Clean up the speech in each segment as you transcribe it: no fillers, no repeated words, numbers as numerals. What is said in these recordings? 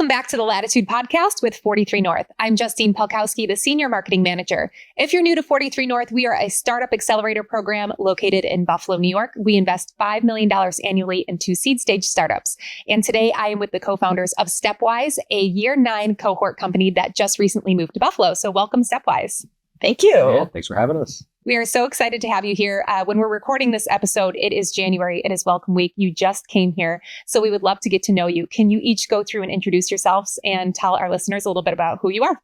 Welcome back to the Latitude podcast with 43 North. I'm Justine Pelkowski, the Senior Marketing Manager. If you're new to 43 North, we are a startup accelerator program located in Buffalo, New York. We invest $5 million annually into seed stage startups. And today I am with the co-founders of Stepwise, a year 9 cohort company that just recently moved to Buffalo. So welcome, Stepwise. Thank you. Yeah, thanks for having us. We are so excited to have you here. When we're recording this episode, it is January. It is Welcome Week. You just came here. So we would love to get to know you. Can you each go through and introduce yourselves and tell our listeners a little bit about who you are?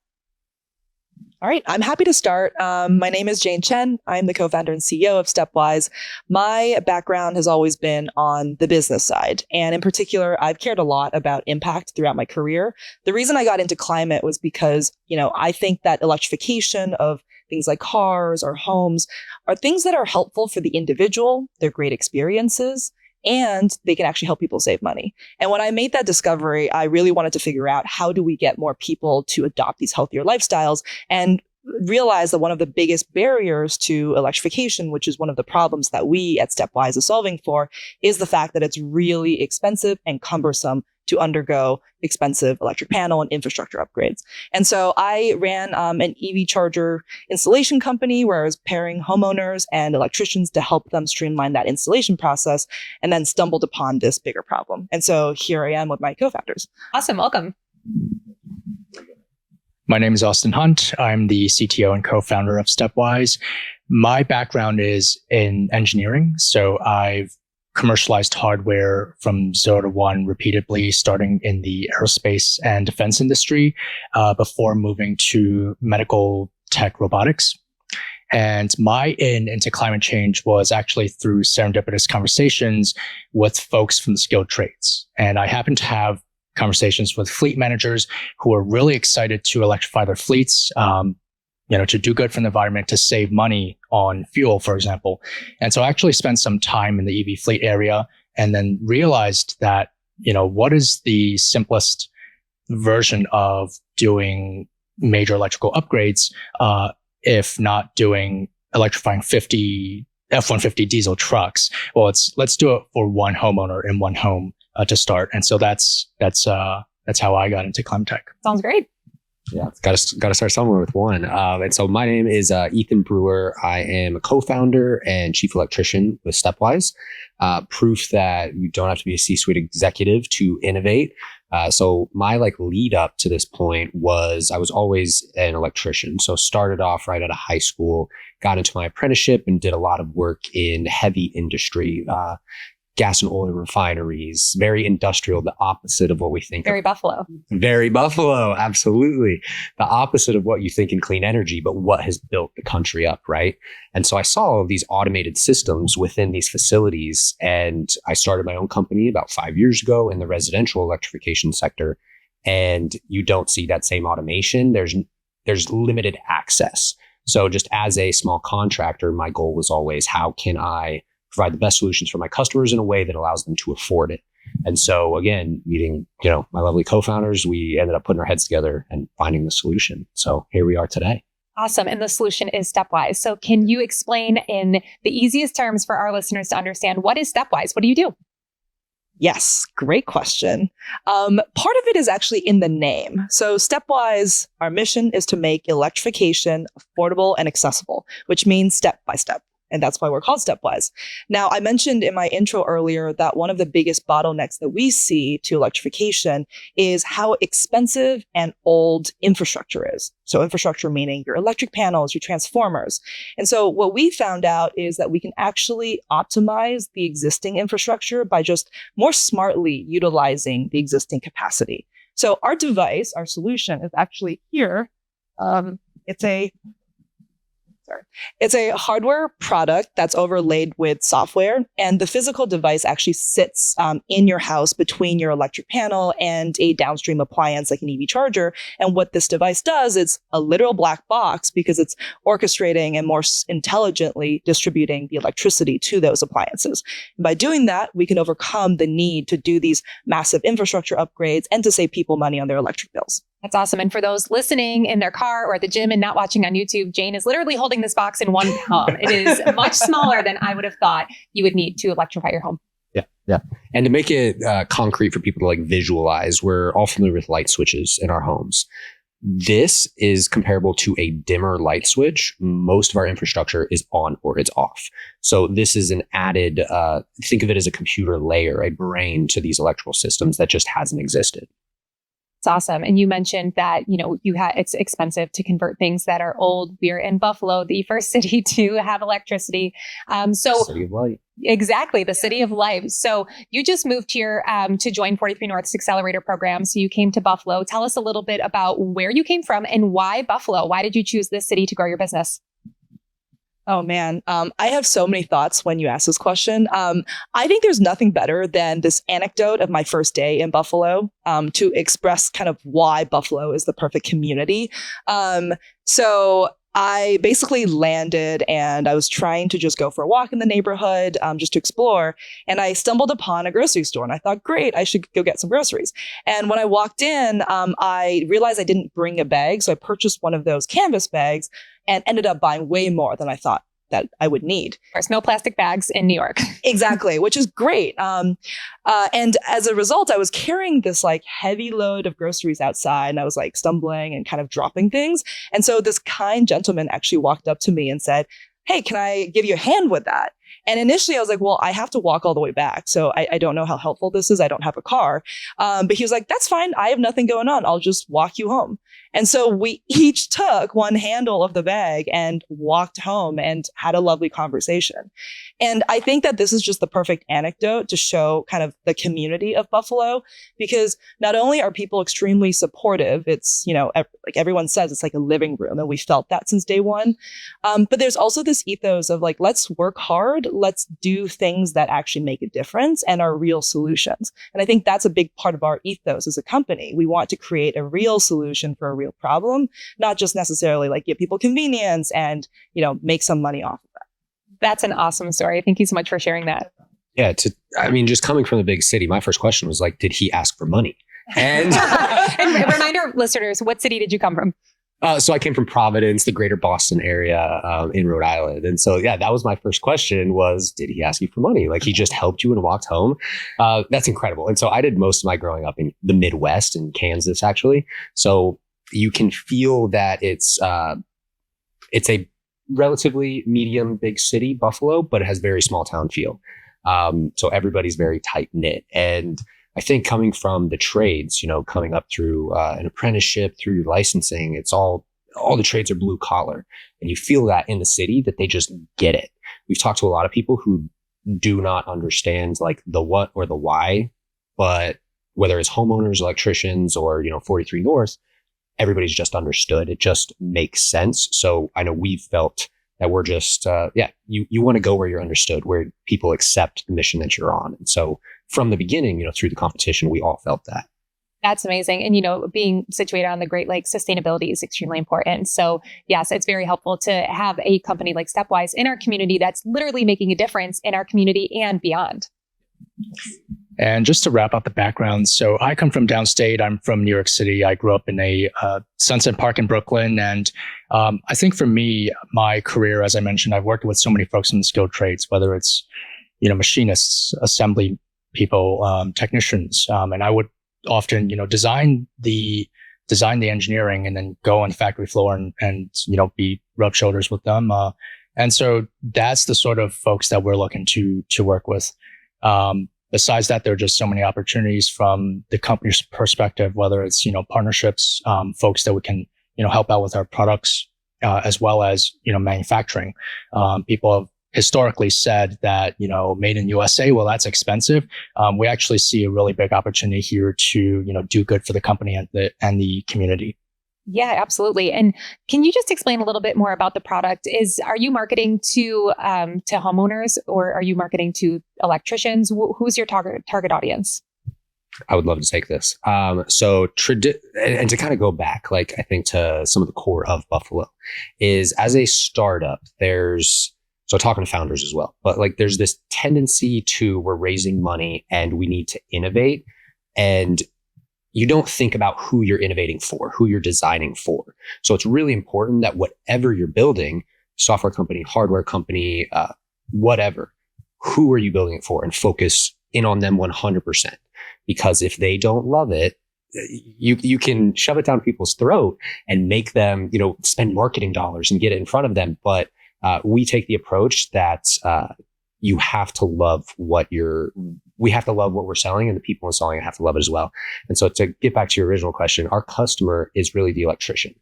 All right. I'm happy to start. My name is Jane Chen. I'm the co-founder and CEO of Stepwise. My background has always been on the business side. And in particular, I've cared a lot about impact throughout my career. The reason I got into climate was because, I think that electrification of things like cars or homes are things that are helpful for the individual. They're great experiences, and they can actually help people save money. And when I made that discovery, I really wanted to figure out how do we get more people to adopt these healthier lifestyles, and realize that one of the biggest barriers to electrification, which is one of the problems that we at Stepwise are solving for, is the fact that it's really expensive and cumbersome to undergo expensive electric panel and infrastructure upgrades. And so I ran an EV charger installation company where I was pairing homeowners and electricians to help them streamline that installation process, and then stumbled upon this bigger problem. And so here I am with my co-founders. Awesome. Welcome. My name is Austin Hunt. I'm the CTO and co-founder of Stepwise. My background is in engineering. So I've commercialized hardware from 0 to 1 repeatedly, starting in the aerospace and defense industry before moving to medical tech robotics. And my into climate change was actually through serendipitous conversations with folks from the skilled trades. And I happened to have conversations with fleet managers who are really excited to electrify their fleets, to do good for the environment, to save money on fuel, for example. And so I actually spent some time in the EV fleet area and then realized that, what is the simplest version of doing major electrical upgrades, if not doing electrifying 50 F-150 diesel trucks? Well, let's do it for one homeowner in one home to start. And so that's how I got into climate tech. Sounds great. Yeah, got to start somewhere with one. And so my name is Ethan Brewer. I am a co-founder and chief electrician with Stepwise. Proof that you don't have to be a C-suite executive to innovate. So my lead up to this point was I was always an electrician. So started off right out of high school, got into my apprenticeship and did a lot of work in heavy industry, gas and oil refineries, very industrial, the opposite of what we think. Very Buffalo. Very Buffalo, absolutely. The opposite of what you think in clean energy, but what has built the country up, right? And so I saw all of these automated systems within these facilities, and I started my own company about 5 years ago in the residential electrification sector. And you don't see that same automation. There's limited access. So just as a small contractor, my goal was always, how can I provide the best solutions for my customers in a way that allows them to afford it? And so again, meeting, my lovely co-founders, we ended up putting our heads together and finding the solution. So here we are today. Awesome. And the solution is Stepwise. So can you explain in the easiest terms for our listeners to understand, what is Stepwise? What do you do? Yes, great question. Part of it is actually in the name. So Stepwise, our mission is to make electrification affordable and accessible, which means step by step. And that's why we're called Stepwise. Now, I mentioned in my intro earlier that one of the biggest bottlenecks that we see to electrification is how expensive and old infrastructure is. So infrastructure meaning your electric panels, your transformers. And so what we found out is that we can actually optimize the existing infrastructure by just more smartly utilizing the existing capacity. So our device, our solution is actually here. It's a hardware product that's overlaid with software, and the physical device actually sits in your house between your electric panel and a downstream appliance like an EV charger. And what this device does is a literal black box because it's orchestrating and more intelligently distributing the electricity to those appliances. And by doing that, we can overcome the need to do these massive infrastructure upgrades and to save people money on their electric bills. That's awesome. And for those listening in their car or at the gym and not watching on YouTube, Jane is literally holding this box in one palm. It is much smaller than I would have thought you would need to electrify your home. Yeah. Yeah. And to make it concrete for people to like visualize, we're all familiar with light switches in our homes. This is comparable to a dimmer light switch. Most of our infrastructure is on or it's off. So this is an added, think of it as a computer layer, a brain to these electrical systems that just hasn't existed. It's awesome. And you mentioned that, it's expensive to convert things that are old. We're in Buffalo, the first city to have electricity. City of light. Exactly, the city of life. So you just moved here to join 43 North's accelerator program. So you came to Buffalo. Tell us a little bit about where you came from and why Buffalo. Why did you choose this city to grow your business? Oh man, I have so many thoughts when you ask this question. I think there's nothing better than this anecdote of my first day in Buffalo to express kind of why Buffalo is the perfect community. So I basically landed and I was trying to just go for a walk in the neighborhood just to explore. And I stumbled upon a grocery store and I thought, great, I should go get some groceries. And when I walked in, I realized I didn't bring a bag. So I purchased one of those canvas bags and ended up buying way more than I thought that I would need. There's no plastic bags in New York. Exactly, which is great. And as a result, I was carrying this like heavy load of groceries outside and I was like stumbling and kind of dropping things. And so this kind gentleman actually walked up to me and said, hey, can I give you a hand with that? And initially I was like, well, I have to walk all the way back. So I don't know how helpful this is. I don't have a car. But he was like, that's fine. I have nothing going on. I'll just walk you home. And so we each took one handle of the bag and walked home and had a lovely conversation. And I think that this is just the perfect anecdote to show kind of the community of Buffalo, because not only are people extremely supportive, it's, like everyone says, it's like a living room. And we felt that since day one. But there's also this ethos of like, let's work hard. Let's do things that actually make a difference and are real solutions. And I think that's a big part of our ethos as a company. We want to create a real solution for a real problem, not just necessarily like give people convenience and, make some money off of that. That's an awesome story. Thank you so much for sharing that. Yeah. Just coming from the big city, my first question was like, did he ask for money? And, and remind our listeners, what city did you come from? So I came from Providence, the greater Boston area in Rhode Island. And so, yeah, that was my first question was, did he ask you for money? Like he just helped you and walked home. That's incredible. And so I did most of my growing up in the Midwest in Kansas, actually. So you can feel that it's a relatively medium big city, Buffalo, but it has very small town feel. So everybody's very tight knit. And I think coming from the trades, coming up through an apprenticeship, through your licensing, it's all the trades are blue collar. And you feel that in the city that they just get it. We've talked to a lot of people who do not understand like the what or the why, but whether it's homeowners, electricians, or, 43 North, everybody's just understood. It just makes sense. So I know we've felt that we're just, you want to go where you're understood, where people accept the mission that you're on. And so from the beginning, through the competition, we all felt that. That's amazing. And, being situated on the Great Lakes, sustainability is extremely important. So yes, it's very helpful to have a company like Stepwise in our community that's literally making a difference in our community and beyond. And just to wrap up the background, so I come from downstate. I'm from New York City. I grew up in a Sunset Park in Brooklyn. And I think for me, my career, as I mentioned, I've worked with so many folks in the skilled trades, whether it's, machinists, assembly people, technicians. And I would often, design the engineering and then go on the factory floor and rub shoulders with them. And so that's the sort of folks that we're looking to work with. Besides that, there are just so many opportunities from the company's perspective, whether it's, partnerships, folks that we can, help out with our products, as well as, manufacturing. People have historically said that, made in USA, well, that's expensive. We actually see a really big opportunity here to, do good for the company and the community. Yeah, absolutely. And can you just explain a little bit more about the product? Are you marketing to homeowners or are you marketing to electricians? Who's your target audience? I would love to take this. And to kind of go back, like I think to some of the core of Buffalo is as a startup, so talking to founders as well, but like there's this tendency to we're raising money and we need to innovate, and you don't think about who you're innovating for, who you're designing for. So it's really important that whatever you're building, software company, hardware company, whatever, who are you building it for, and focus in on them 100%, because if they don't love it, you can shove it down people's throat and make them, spend marketing dollars and get it in front of them. But we take the approach that you have to love we have to love what we're selling, and the people installing it have to love it as well. And so to get back to your original question, our customer is really the electrician.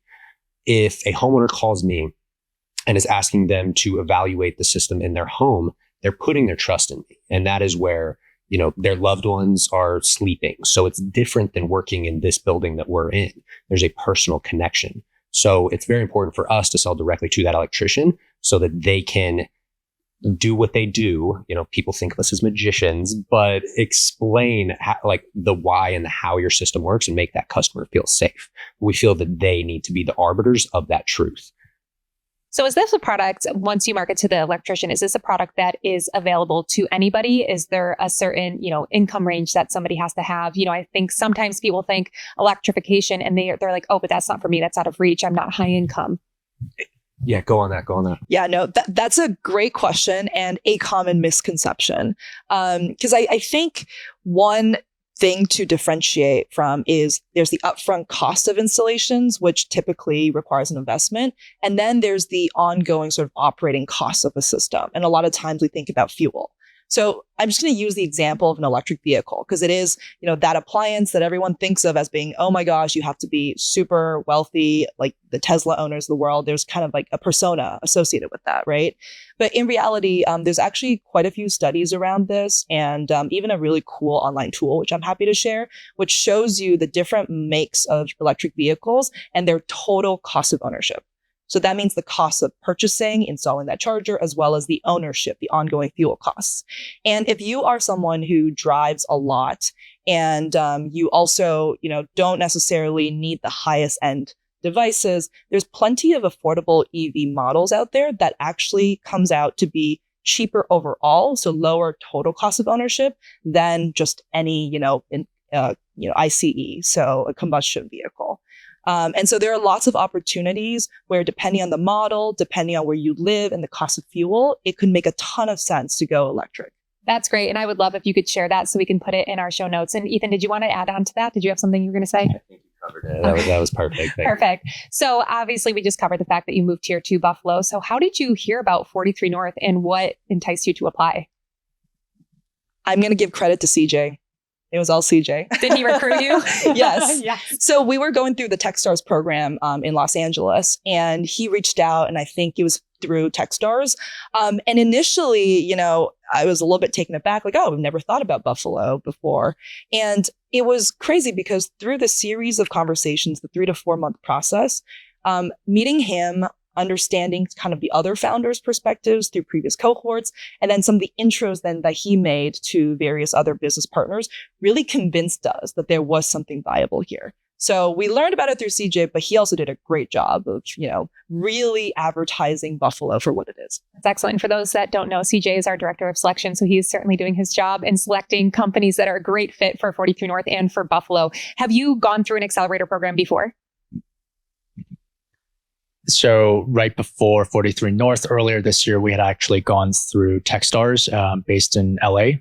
If a homeowner calls me and is asking them to evaluate the system in their home, they're putting their trust in me. And that is where, their loved ones are sleeping. So it's different than working in this building that we're in. There's a personal connection. So it's very important for us to sell directly to that electrician so that they can do what they do. People think of us as magicians, but explain the why and the how your system works and make that customer feel safe. We feel that they need to be the arbiters of that truth. So is this a product, once you market to the electrician, is this a product that is available to anybody? Is there a certain, income range that somebody has to have? I think sometimes people think electrification and they're like, oh, but that's not for me. That's out of reach. I'm not high income. Yeah, go on that. Yeah, no, that's a great question and a common misconception. Because I think one thing to differentiate from is there's the upfront cost of installations, which typically requires an investment. And then there's the ongoing sort of operating costs of a system. And a lot of times we think about fuel. So I'm just going to use the example of an electric vehicle because it is, that appliance that everyone thinks of as being, oh my gosh, you have to be super wealthy, like the Tesla owners of the world. There's kind of like a persona associated with that, right? But in reality, there's actually quite a few studies around this and even a really cool online tool, which I'm happy to share, which shows you the different makes of electric vehicles and their total cost of ownership. So that means the cost of purchasing, installing that charger, as well as the ownership, the ongoing fuel costs. And if you are someone who drives a lot and you also, don't necessarily need the highest end devices, there's plenty of affordable EV models out there that actually comes out to be cheaper overall, so lower total cost of ownership than just any, ICE, so a combustion vehicle. And so there are lots of opportunities where depending on the model, depending on where you live and the cost of fuel, it could make a ton of sense to go electric. That's great. And I would love if you could share that so we can put it in our show notes. And Ethan, did you want to add on to that? Did you have something you were going to say? I think you covered it. That was perfect. Perfect. So obviously we just covered the fact that you moved here to Buffalo. So how did you hear about 43 North and what enticed you to apply? I'm going to give credit to CJ. It was all CJ. Did he recruit you? Yes. Yes. So we were going through the Techstars program in Los Angeles, and he reached out, and I think it was through Techstars. And initially, I was a little bit taken aback, like, oh, I've never thought about Buffalo before. And it was crazy because through the series of conversations, the 3 to 4 month process, meeting him, understanding kind of the other founders' perspectives through previous cohorts, and then some of the intros then that he made to various other business partners really convinced us that there was something viable here. So we learned about it through CJ, but he also did a great job of, really advertising Buffalo for what it is. That's excellent. For those that don't know, CJ is our director of selection. So he is certainly doing his job in selecting companies that are a great fit for 43 North and for Buffalo. Have you gone through an accelerator program before? So right before 43 North, earlier this year, we had actually gone through Techstars based in LA.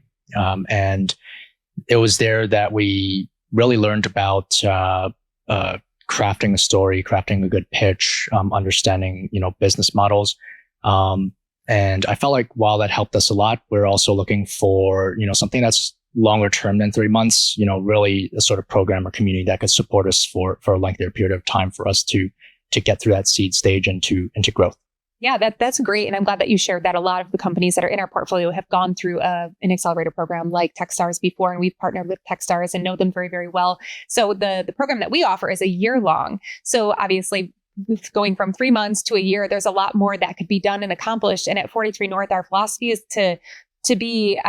And it was there that we really learned about crafting a story, crafting a good pitch, understanding, business models. And I felt like while that helped us a lot, we're also looking for, something that's longer term than 3 months, really a sort of program or community that could support us for a lengthier period of time for us to get through that seed stage and into growth. Yeah, that's great. And I'm glad that you shared that. A lot of the companies that are in our portfolio have gone through an accelerator program like Techstars before, and we've partnered with Techstars and know them very, very well. So the program that we offer is a year long. So obviously, going from 3 months to a year, there's a lot more that could be done and accomplished. And at 43 North, our philosophy is to be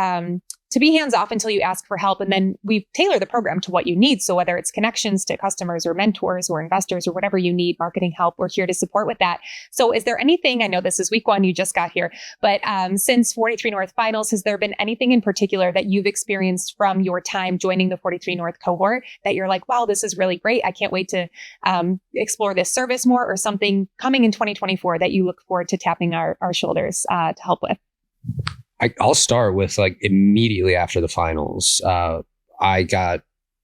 hands off until you ask for help. And then we tailor the program to what you need. So whether it's connections to customers or mentors or investors or whatever you need, marketing help, we're here to support with that. So is there anything, I know this is week 1, you just got here, but since 43 North finals, has there been anything in particular that you've experienced from your time joining the 43 North cohort that you're like, wow, this is really great. I can't wait to explore this service more, or something coming in 2024 that you look forward to tapping our shoulders to help with? I'll start with like immediately after the finals. I got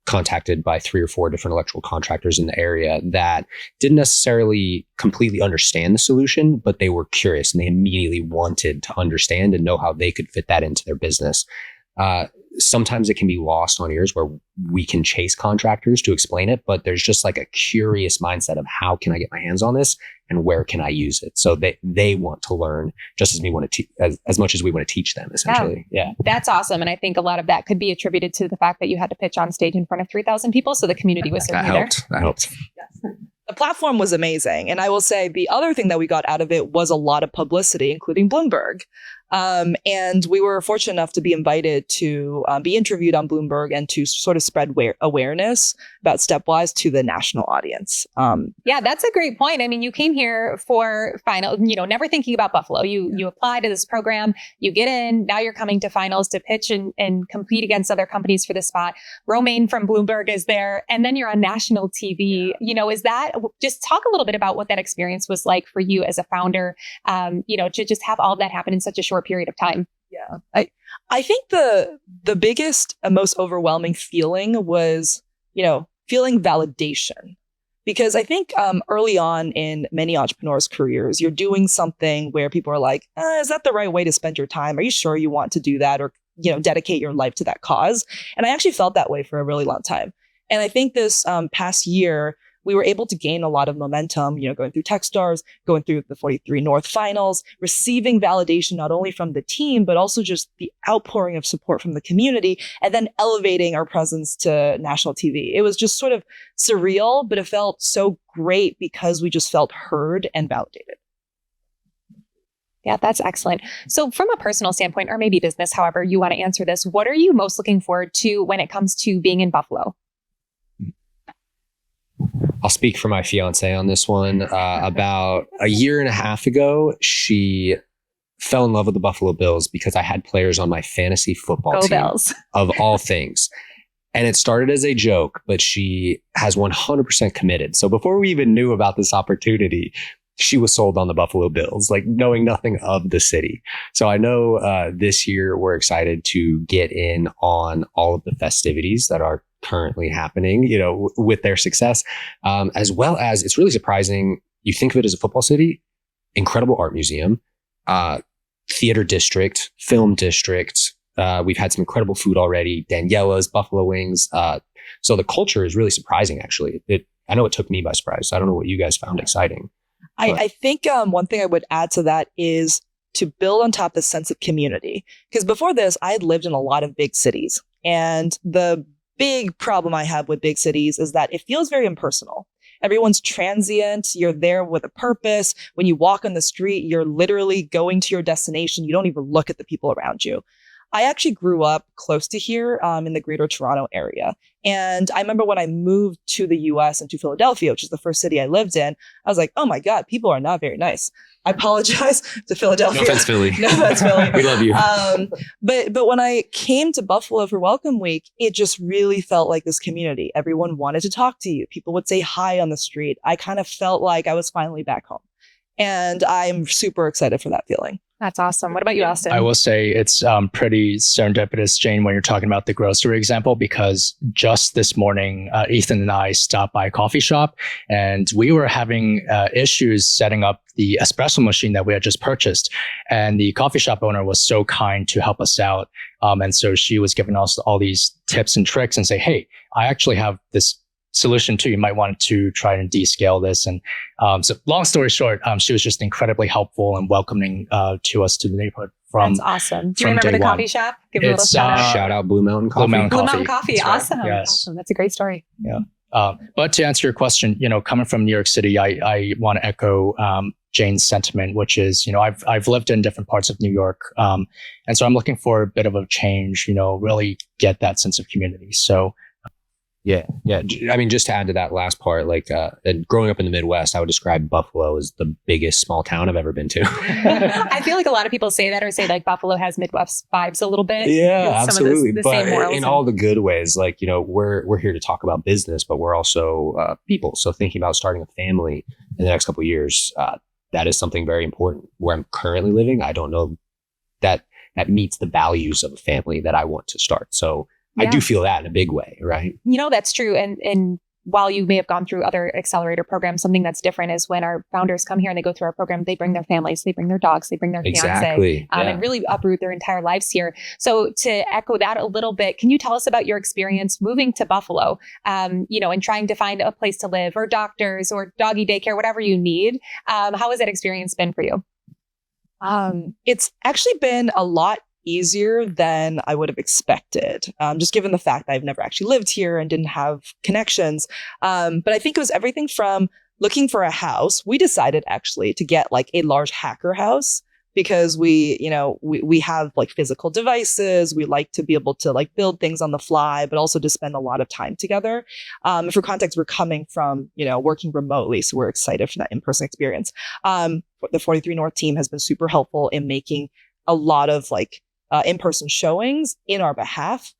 contacted by 3 or 4 different electrical contractors in the area that didn't necessarily completely understand the solution, but they were curious and they immediately wanted to understand and know how they could fit that into their business. Sometimes it can be lost on ears where we can chase contractors to explain it, but there's just like a curious mindset of how can I get my hands on this and where can I use it? So they want to learn just as we want to as much as we want to teach them, essentially. Yeah. That's awesome. And I think a lot of that could be attributed to the fact that you had to pitch on stage in front of 3,000 people. So the community was certainly there. That helped. Yes. The platform was amazing. And I will say the other thing that we got out of it was a lot of publicity, including Bloomberg. And we were fortunate enough to be invited to be interviewed on Bloomberg and to sort of spread awareness about Stepwise to the national audience. Yeah, that's a great point. I mean, you came here for final, never thinking about Buffalo. You apply to this program, you get in, now you're coming to finals to pitch and compete against other companies for the spot. Romaine from Bloomberg is there, and then you're on national TV. Is that, just talk a little bit about what that experience was like for you as a founder, to just have all of that happen in such a short period of time. Yeah. I think the biggest and most overwhelming feeling was, feeling validation. Because I think early on in many entrepreneurs' careers, you're doing something where people are like, is that the right way to spend your time? Are you sure you want to do that or, dedicate your life to that cause? And I actually felt that way for a really long time. And I think this past year, we were able to gain a lot of momentum, going through Techstars, going through the 43 North finals, receiving validation not only from the team, but also just the outpouring of support from the community, and then elevating our presence to national TV. It was just sort of surreal, but it felt so great because we just felt heard and validated. Yeah, that's excellent. So from a personal standpoint, or maybe business, however you want to answer this, what are you most looking forward to when it comes to being in Buffalo? I'll speak for my fiance on this one. About a year and a half ago, she fell in love with the Buffalo Bills because I had players on my fantasy football team, Bills, of all things. And it started as a joke, but she has 100% committed. So before we even knew about this opportunity, she was sold on the Buffalo Bills, like knowing nothing of the city. So I know this year we're excited to get in on all of the festivities that are currently happening, with their success, as well as it's really surprising. You think of it as a football city, incredible art museum, theater district, film district. We've had some incredible food already, Daniela's, buffalo wings. So the culture is really surprising, actually. I know it took me by surprise. So I don't know what you guys found exciting. I think one thing I would add to that is to build on top the sense of community. Because before this, I had lived in a lot of big cities. And the big problem I have with big cities is that it feels very impersonal. Everyone's transient. You're there with a purpose. When you walk on the street, you're literally going to your destination. You don't even look at the people around you. I actually grew up close to here in the greater Toronto area. And I remember when I moved to the US and to Philadelphia, which is the first city I lived in, I was like, oh my God, people are not very nice. I apologize to Philadelphia. No offense, Philly. No offense, Philly. We love you. But when I came to Buffalo for Welcome Week, it just really felt like this community. Everyone wanted to talk to you. People would say hi on the street. I kind of felt like I was finally back home. And I'm super excited for that feeling. That's awesome. What about you, Austin? I will say it's pretty serendipitous, Jane, when you're talking about the grocery example, because just this morning, Ethan and I stopped by a coffee shop and we were having issues setting up the espresso machine that we had just purchased. And the coffee shop owner was so kind to help us out. And so she was giving us all these tips and tricks and say, hey, I actually have this solution too. You might want to try and descale this. And so long story short, she was just incredibly helpful and welcoming to us to the neighborhood. That's awesome. Do you remember the coffee shop? Give it a little shout out. Shout out Blue Mountain Coffee. Blue Mountain Coffee. That's awesome. Right. Yes. Awesome. That's a great story. Yeah. But to answer your question, coming from New York City, I want to echo Jane's sentiment, which is, I've lived in different parts of New York. And so I'm looking for a bit of a change, really get that sense of community. So Yeah. I mean, just to add to that last part, and growing up in the Midwest, I would describe Buffalo as the biggest small town I've ever been to. I feel like a lot of people say that, or say like Buffalo has Midwest vibes a little bit. Yeah, absolutely. Some of the but same morals in all the good ways, we're here to talk about business, but we're also people. So thinking about starting a family in the next couple of years, that is something very important. Where I'm currently living, I don't know that that meets the values of a family that I want to start. So I do feel that in a big way, right? That's true. And while you may have gone through other accelerator programs, something that's different is when our founders come here and they go through our program, they bring their families, they bring their dogs, they bring their fiance, and really uproot their entire lives here. So to echo that a little bit, can you tell us about your experience moving to Buffalo, and trying to find a place to live or doctors or doggy daycare, whatever you need? How has that experience been for you? It's actually been a lot easier than I would have expected, just given the fact that I've never actually lived here and didn't have connections. But I think it was everything from looking for a house. We decided actually to get like a large hacker house because we have like physical devices. We like to be able to like build things on the fly, but also to spend a lot of time together. And for context, we're coming from, working remotely. So we're excited for that in-person experience. The 43 North team has been super helpful in making a lot of like in-person showings in our behalf.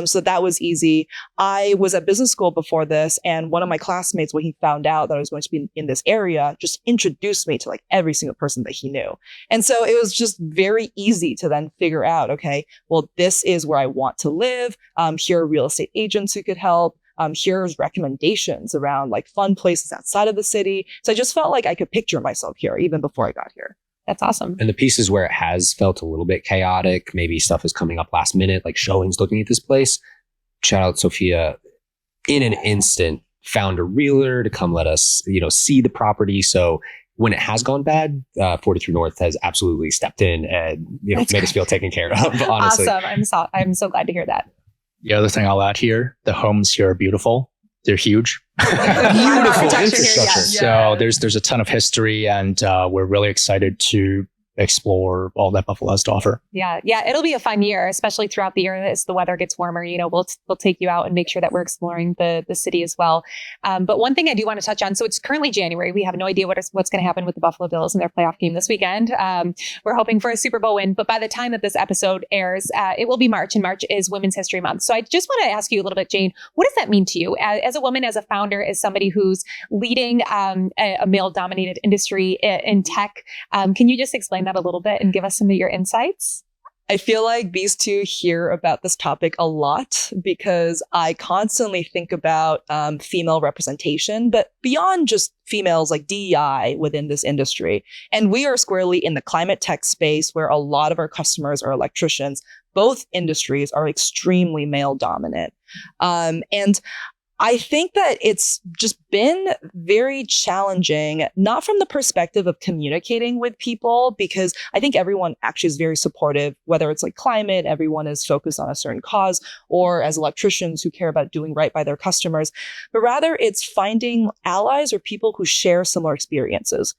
So that was easy. I was at business school before this, and one of my classmates, when he found out that I was going to be in this area, just introduced me to like every single person that he knew. And so it was just very easy to then figure out, okay, well, this is where I want to live. Here are real estate agents who could help. Here's recommendations around like fun places outside of the city. So I just felt like I could picture myself here even before I got here. That's awesome. And the pieces where it has felt a little bit chaotic, maybe stuff is coming up last minute, like showings looking at this place. Shout out Sophia, in an instant, found a realtor to come let us, see the property. So when it has gone bad, 43 North has absolutely stepped in and, made us feel taken care of, honestly. Awesome. I'm so glad to hear that. The other thing I'll add here, the homes here are beautiful. They're huge. Beautiful infrastructure. So there's a ton of history, and we're really excited to explore all that Buffalo has to offer. Yeah. It'll be a fun year, especially throughout the year as the weather gets warmer. We'll take you out and make sure that we're exploring the city as well. But one thing I do want to touch on, so it's currently January. We have no idea what's going to happen with the Buffalo Bills in their playoff game this weekend. We're hoping for a Super Bowl win, but by the time that this episode airs, it will be March, and March is Women's History Month. So I just want to ask you a little bit, Jane, what does that mean to you as a woman, as a founder, as somebody who's leading a male-dominated industry in tech? Can you just explain that a little bit and give us some of your insights? I feel like these two hear about this topic a lot because I constantly think about female representation, but beyond just females, like DEI within this industry. And we are squarely in the climate tech space where a lot of our customers are electricians. Both industries are extremely male dominant. And I think that it's just been very challenging, not from the perspective of communicating with people, because I think everyone actually is very supportive, whether it's like climate, everyone is focused on a certain cause, or as electricians who care about doing right by their customers, but rather it's finding allies or people who share similar experiences.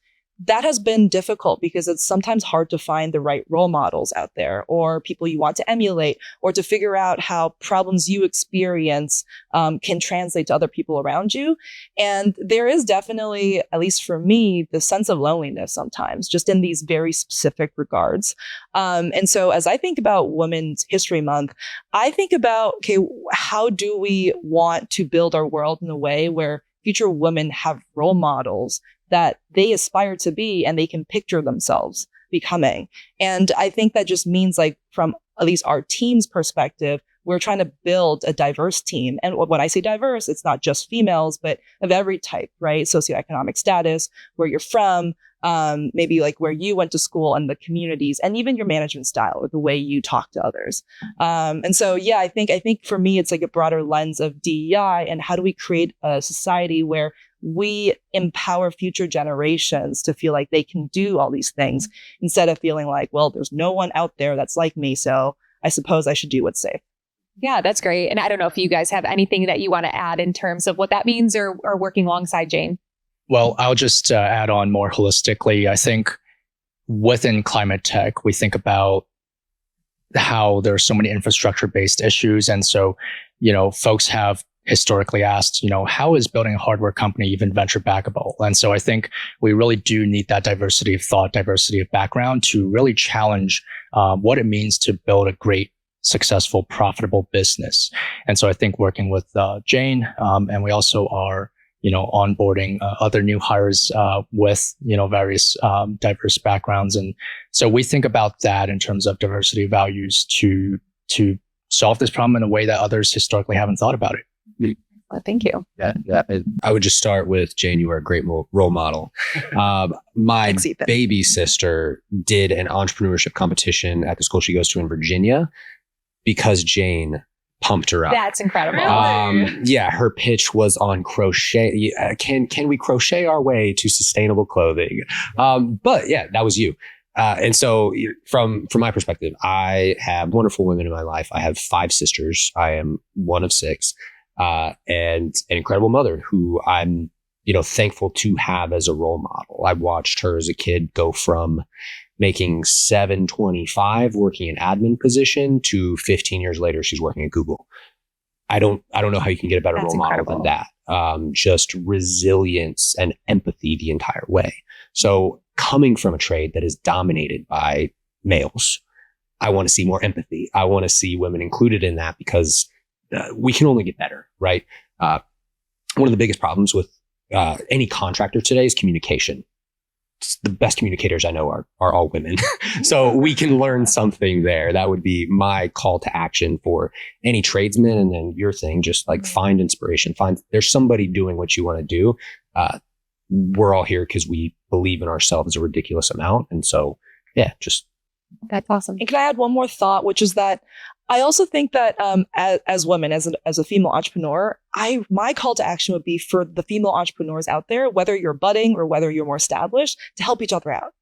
That has been difficult because it's sometimes hard to find the right role models out there or people you want to emulate or to figure out how problems you experience can translate to other people around you. And there is definitely, at least for me, the sense of loneliness sometimes just in these very specific regards. And so as I think about Women's History Month, I think about, okay, how do we want to build our world in a way where future women have role models that they aspire to be and they can picture themselves becoming. And I think that just means, like, from at least our team's perspective, we're trying to build a diverse team. And when I say diverse, it's not just females, but of every type, right? Socioeconomic status, where you're from, maybe like where you went to school and the communities, and even your management style or the way you talk to others. And so, yeah, I think for me, it's like a broader lens of DEI and how do we create a society where we empower future generations to feel like they can do all these things instead of feeling like, well, there's no one out there that's like me, so I suppose I should do what's safe. Yeah, that's great. And I don't know if you guys have anything that you want to add in terms of what that means or working alongside Jane. Well, I'll just add on more holistically. I think within climate tech, we think about how there are so many infrastructure-based issues. And so, folks have historically asked, how is building a hardware company even venture backable? And so I think we really do need that diversity of thought, diversity of background to really challenge what it means to build a great, successful, profitable business. And so I think working with Jane, and we also are, onboarding other new hires with, various diverse backgrounds. And so we think about that in terms of diversity values to solve this problem in a way that others historically haven't thought about it. Well, thank you. Yeah. I would just start with Jane. You are a great role model. My baby sister did an entrepreneurship competition at the school she goes to in Virginia because Jane pumped her up. That's incredible. Yeah, her pitch was on crochet. Can we crochet our way to sustainable clothing? But yeah, that was you. And so from my perspective, I have wonderful women in my life. I have 5 sisters. I am one of 6. And an incredible mother who I'm, thankful to have as a role model. I watched her as a kid go from making $725 working in admin position to 15 years later, she's working at Google. I don't know how you can get a better role model than that. Just resilience and empathy the entire way. So coming from a trade that is dominated by males, I want to see more empathy. I want to see women included in that because we can only get better, right? One of the biggest problems with any contractor today is communication. The best communicators I know are all women. So we can learn something there. That would be my call to action for any tradesman. And then your thing, just like find inspiration. There's somebody doing what you want to do. We're all here because we believe in ourselves a ridiculous amount. And so, yeah, just. That's awesome. And can I add one more thought, which is that I also think that as women, as a female entrepreneur, my call to action would be for the female entrepreneurs out there, whether you're budding or whether you're more established, to help each other out.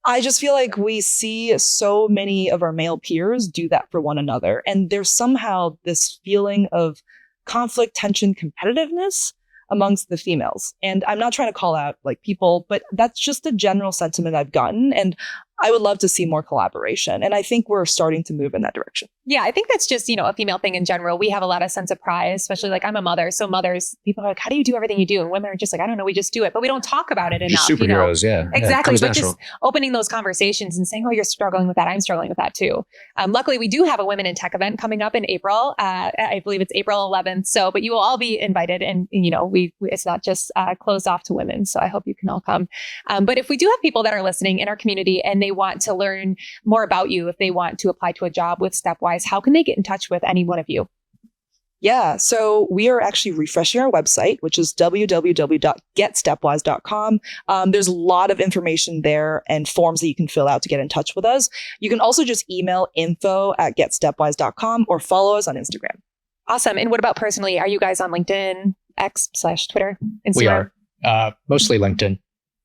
I just feel like we see so many of our male peers do that for one another. And there's somehow this feeling of conflict, tension, competitiveness amongst the females. And I'm not trying to call out like people, but that's just a general sentiment I've gotten. And I would love to see more collaboration. And I think we're starting to move in that direction. Yeah, I think that's just, a female thing in general. We have a lot of sense of pride, especially like I'm a mother. So mothers, people are like, how do you do everything you do? And women are just like, I don't know, we just do it. But we don't talk about it enough. Just superheroes, yeah. Exactly. Yeah, but just opening those conversations and saying, oh, you're struggling with that. I'm struggling with that too. Luckily, we do have a Women in Tech event coming up in April. I believe it's April 11th. So, but you will all be invited. And, it's not just closed off to women. So I hope you can all come. But if we do have people that are listening in our community and they want to learn more about you, if they want to apply to a job with Stepwise, how can they get in touch with any one of you? Yeah, so we are actually refreshing our website, which is www.getstepwise.com. There's a lot of information there and forms that you can fill out to get in touch with us. You can also just email info@getstepwise.com or follow us on Instagram. Awesome. And what about personally? Are you guys on LinkedIn, X/Twitter, Instagram? We are mostly LinkedIn.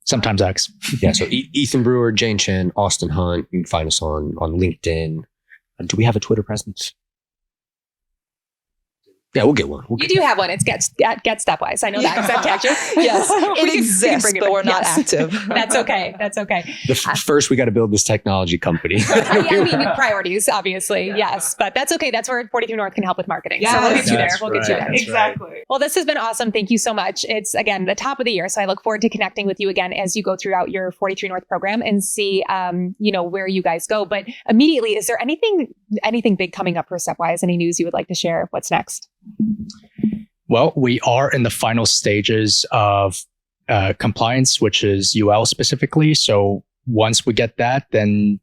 Sometimes X. Yeah. So Ethan Brewer, Jane Chen, Austin Hunt. You can find us on LinkedIn. Do we have a Twitter presence? Yeah, we'll get one. You do have one. It's Get Stepwise. I know that because I've tagged you. Yes, it exists, but we're not active. That's okay. First, we got to build this technology company. Priorities, obviously. Yes, but that's okay. That's where 43 North can help with marketing. Yes, so we'll get you there. We'll get you there. Exactly. Right. Well, this has been awesome. Thank you so much. It's, again, the top of the year. So I look forward to connecting with you again as you go throughout your 43 North program and see, where you guys go. But immediately, is there anything big coming up for Stepwise? Any news you would like to share? What's next? Well, we are in the final stages of compliance, which is UL specifically. So once we get that, then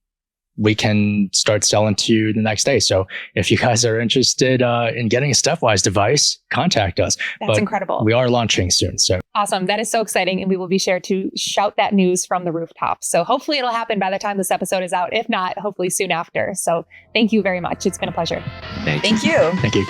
we can start selling to you the next day. So if you guys are interested in getting a Stepwise device, contact us. That's incredible. We are launching soon. So awesome. That is so exciting. And we will be sure to shout that news from the rooftops. So hopefully it'll happen by the time this episode is out. If not, hopefully soon after. So thank you very much. It's been a pleasure. Thank you. Thank you.